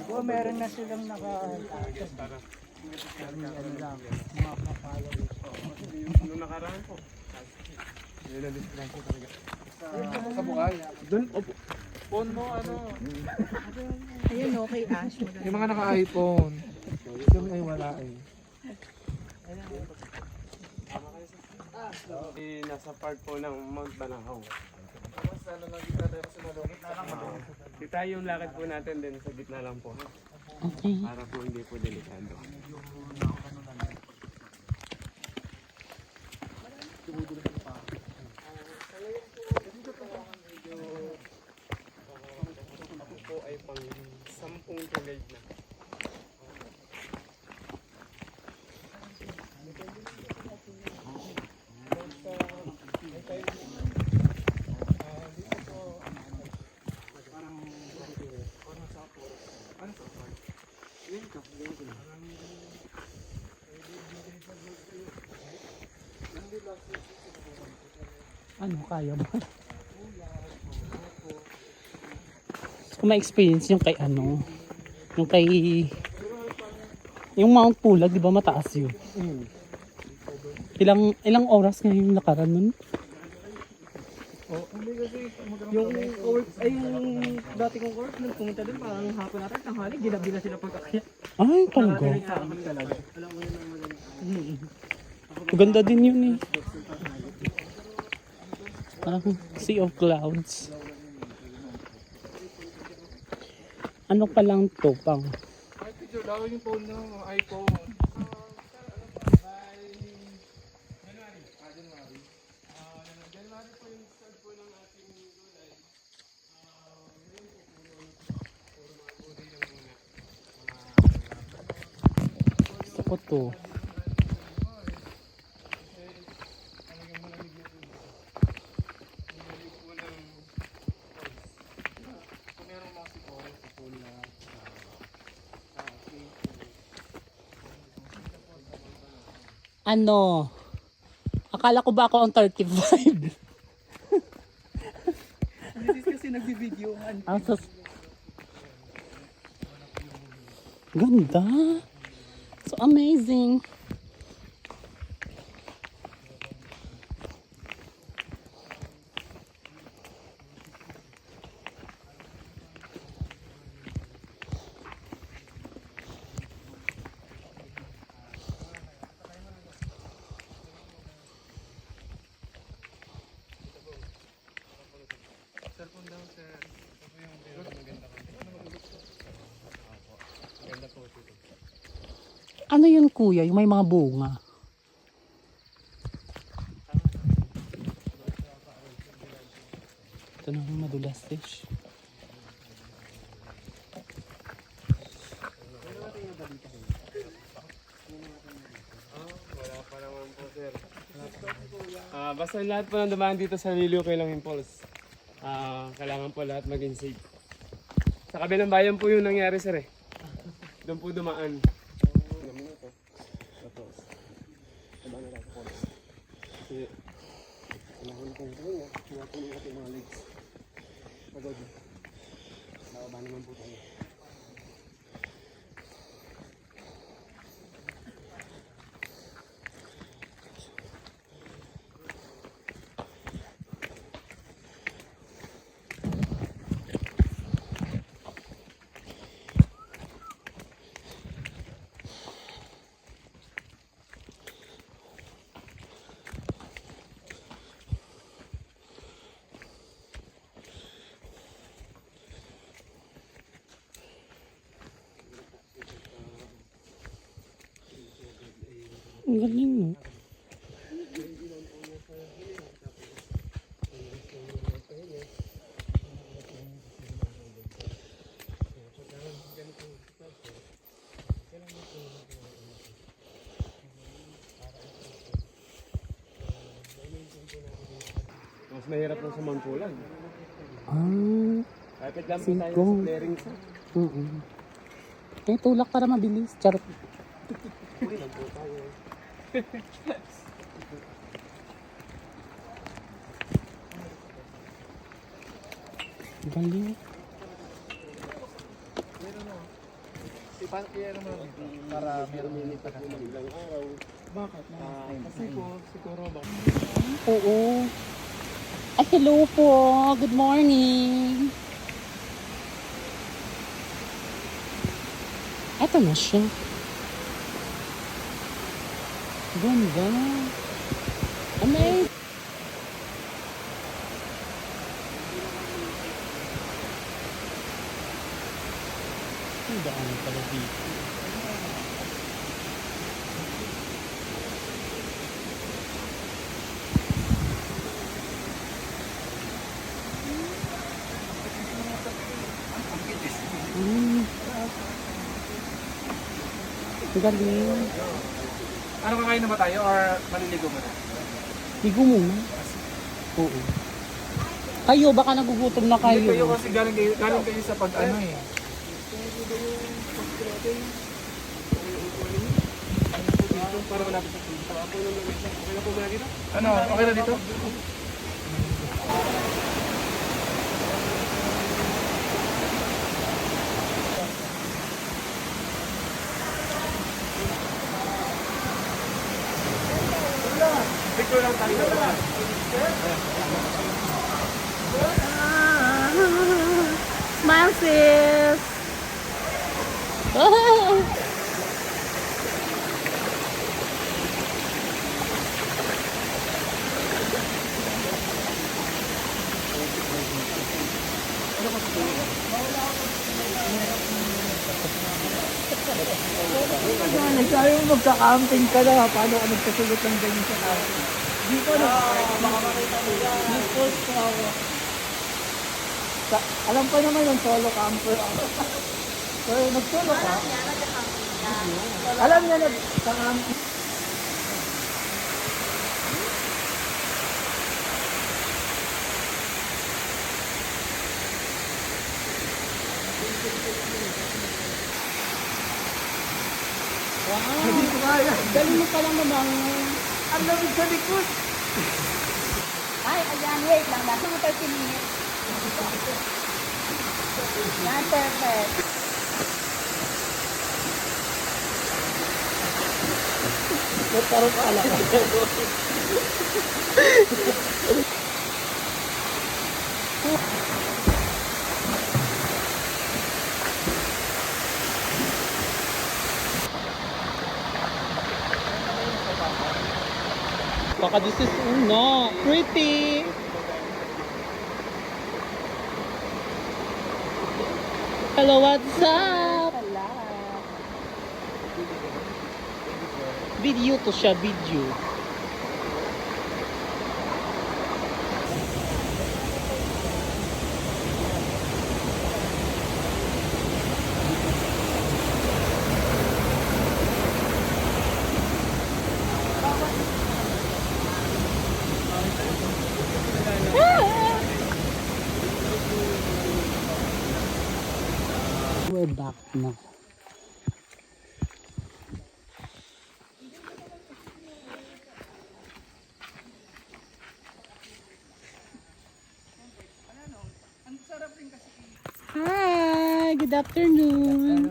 O meron na silang naka-tatas. Ano lang, mga followers ko. Nung nakaraan po. Nilalis lang po talaga. Sa Bukay. Doon, phone mo ano. Ayun o, kay Ash. Yung mga naka-iPhone. Yung ay wala eh. Nasa part po ng Mount Banahaw. Kita yung lakad po natin din sa gitna lang po. Okay. Para po hindi po delikado. Ako po ay pang 10 tulad na. Ano, kaya ba? Kung ma-experience yung kay ano, yung kay, yung Mount Pulag, di ba mataas yun? Ilang oras nga yung lakaran nun? Yung work, ay yung dati kong work, nung pumunta doon, parang hapon natin, tanghali, ginabi na sila pagkakaya. Ay, talaga. Talaga. Maganda din yun eh. Sea of Clouds. Ano pa lang to, pang Ay, picture daw yung phone nyo, iPhone. ko to. Ano? Akala ko ba ako ang 35? This is kasi nagbibidyohan. Ang ganda. So amazing. Ano yun kuya? Yung may mga bunga. Ito na yung madulas fish. Wala pa naman po, sir. Basta lahat po ng dumaan dito sa Liliw Kilangin Falls. Kailangan po lahat maging safe. Sa kabilang bayan po yung nangyari, sir eh. Doon po dumaan. Kasi kailangan kong gawin tumatulong natin mga legs. Pagod. Nakaba naman po tayo. Ang galing no? Mas mahirap lang sa Mangkulan. Kapit lang po tayo sa Singkong. clearing sa. Eh, tulak para mabilis. Charot. Huli lang po tayo. Galing. Para meron ilang araw. Bakit? Kasi po, siguro ba? Oo. Ay, hello po. Good morning. Eto na siya. Ganda. Amazing. Ang daan pala dito. Ang galing. Ano kakain na ba tayo or maliligo mo na? Ligo muna. Oo. Kayo, baka nagugutom na Hindi kayo kayo. kasi galing kayo sa pag-ano eh. Para malapit sa pinto. Ako nung nag-isa. Okay na po muna dito? Ano, okay na dito? Picture lang tayo. Smile, sis! Nagsabi mo magka-camping ka na, paano ka nagkasulot ng ganyan sa camping? Di ko na. Alam ko naman yung solo camper. So, nag-solo ka? Alam niya na sa camping. Hindi ko kaya. Galing mo palang naman. Ang lamig sa likod. Ay, ayan, wait lang. Nasa mga 30 minutes. Yan, perfect. Parang pala ka. Baka this is no. Pretty. Hello, what's up? Video to siya, video. We're back na. Hi, good afternoon.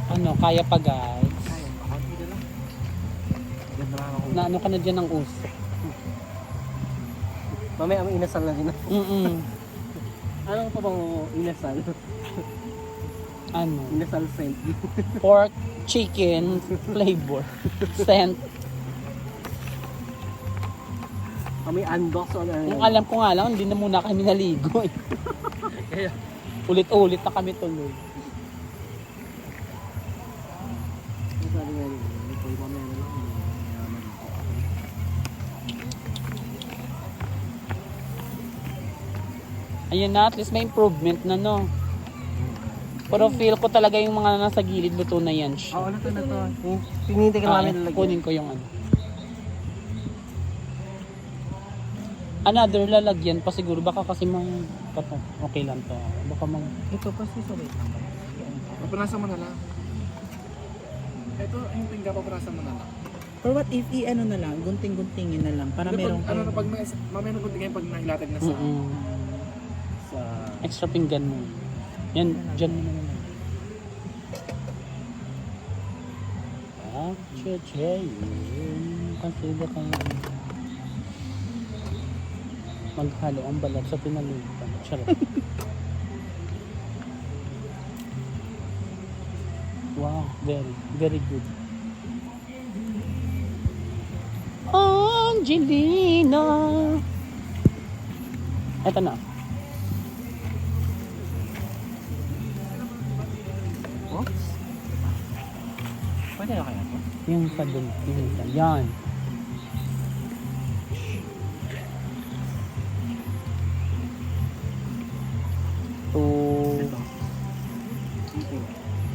Ano, kaya pa guys? na ano ka na dyan ng uso. Mamaya ang inasal na din. Ano pa bang inasal? Ano? Inasal scent. Pork, chicken, flavor, scent. May unbox o ano. Kung alam ko nga lang, hindi na muna kami naligo eh. Ulit-ulit na kami tuloy. Sabi nga rin, ito yung mamaya na lang. Ayun na, at least may improvement na, no? Pero feel ko talaga yung mga nasa gilid luto na yan siya. Ano to na to? Pinintay ka namin lalagyan. Kunin ko yung ano. Another lalagyan pa siguro. Baka kasi okay lang to. Baka Ito pa si sorry. Papunasan mo na lang. Ito, yung pingga, papunasan mo na lang. Or what if i-ano na lang, gunting-guntingin na lang para meron Ano na, pag mamaya na kunti kayo pag nahilatag na sa... sa... extra pinggan mo. Yan, dyan mo naman. Consider kayo. Maghalo ang balat sa pinalutan. Charot. Wow, very good. Angelina! Eto na. Pwede na kaya to? Yung sa dun. Yung isa. Yan.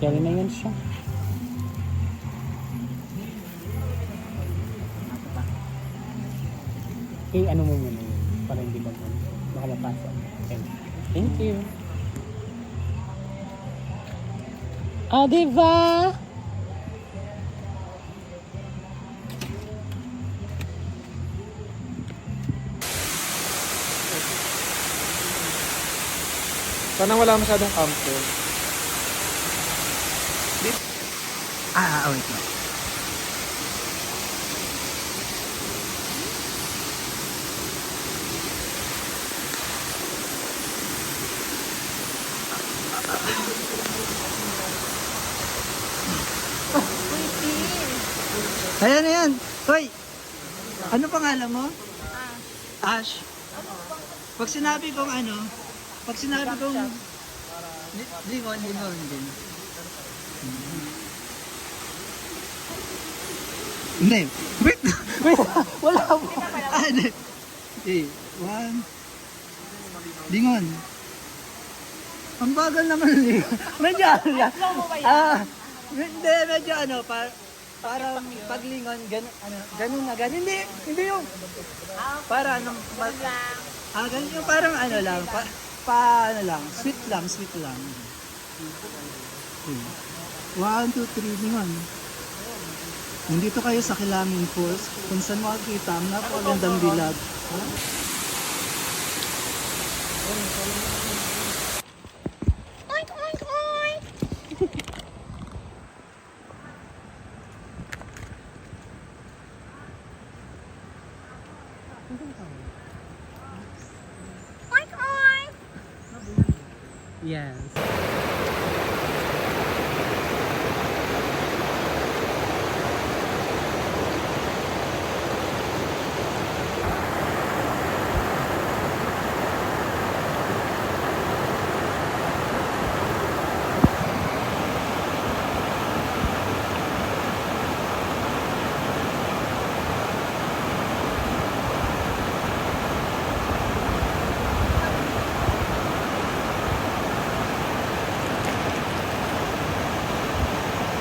Carry na yan siya. Ano mo muna yun para hindi makalapasa. Okay. Thank you. Ah, diba? Sana wala masyadong camper. wait lang. Ayan, ayan. Hoy! Ano pangalan mo? Ash. Pag sinabi kong lingon din. Hindi. Wait! Wala mo. Hindi. One. Lingon. Ang bagal naman ng lingon. Medyo hindi, medyo parang paglingon, ganun na. Hindi yung, para ganun yung parang sweet lang. 1, 2, 3, lingon. Nandito kayo sa Kilangin Falls, kung saan makikita ang napakagandang bilag. Yes.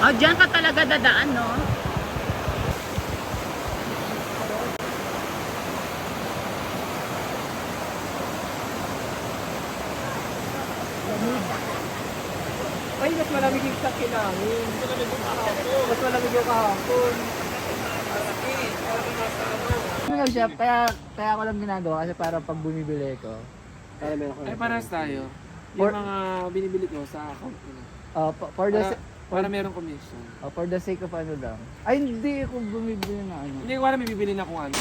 Oh, diyan ka talaga dadaan, no? Ay, mas malamig yung sa Kilangin. Mas malamig yung kahapon. Ano siya, kaya ko lang ginagawa kasi para pag bumibili ko. Ay, parehas tayo. Yung mga binibili ko sa account ko. For Para merong commission. For the sake of ano lang. Ay, hindi ako bumibili na ano. Hindi ko alam bibili na kung ano.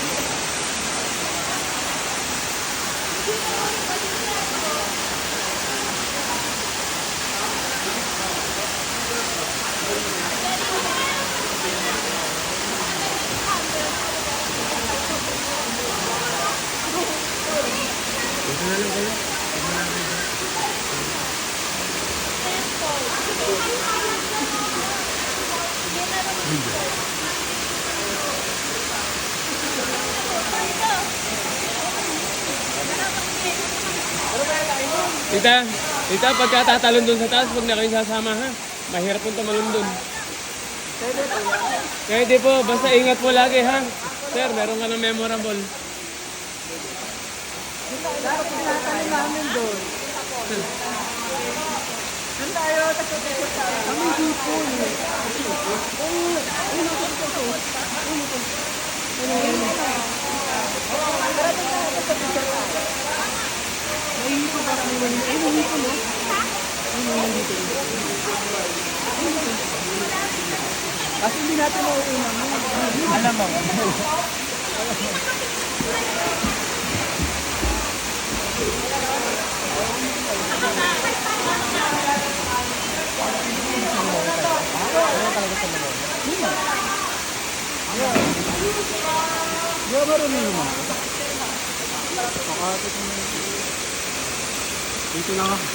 Tita, pagka tatalon dun sa taas, huwag na kayong sasama ha. Mahirap pong tumalon dun. Pwede po, basta ingat po lagi ha. Sir, meron ka ng memorable. Dapat tinatanin namin doon. Doon tayo, tapos tayo. Kami dito. Kasi hindi natin mauuna. Alam mo. Di ba marunong naman? Dito lang ako.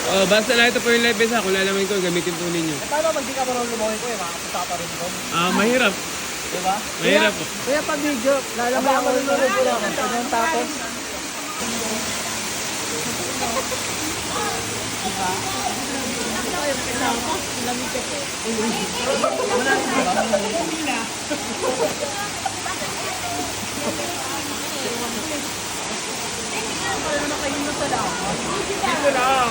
Oh, basta lang ito po yung live besa. Kung lalaman ko, gamitin po ninyo. Paano pag di ka marunong lumawi ko makapunta ka pa rin doon? Mahirap. Diba? Mahirap po. Kaya pag video, lalaman ako rin ko lang. Ganyan tapos. Dito lang,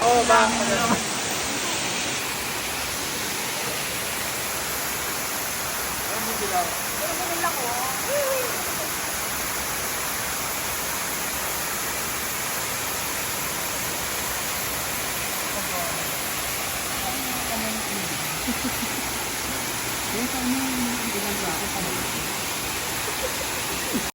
Oh, ba?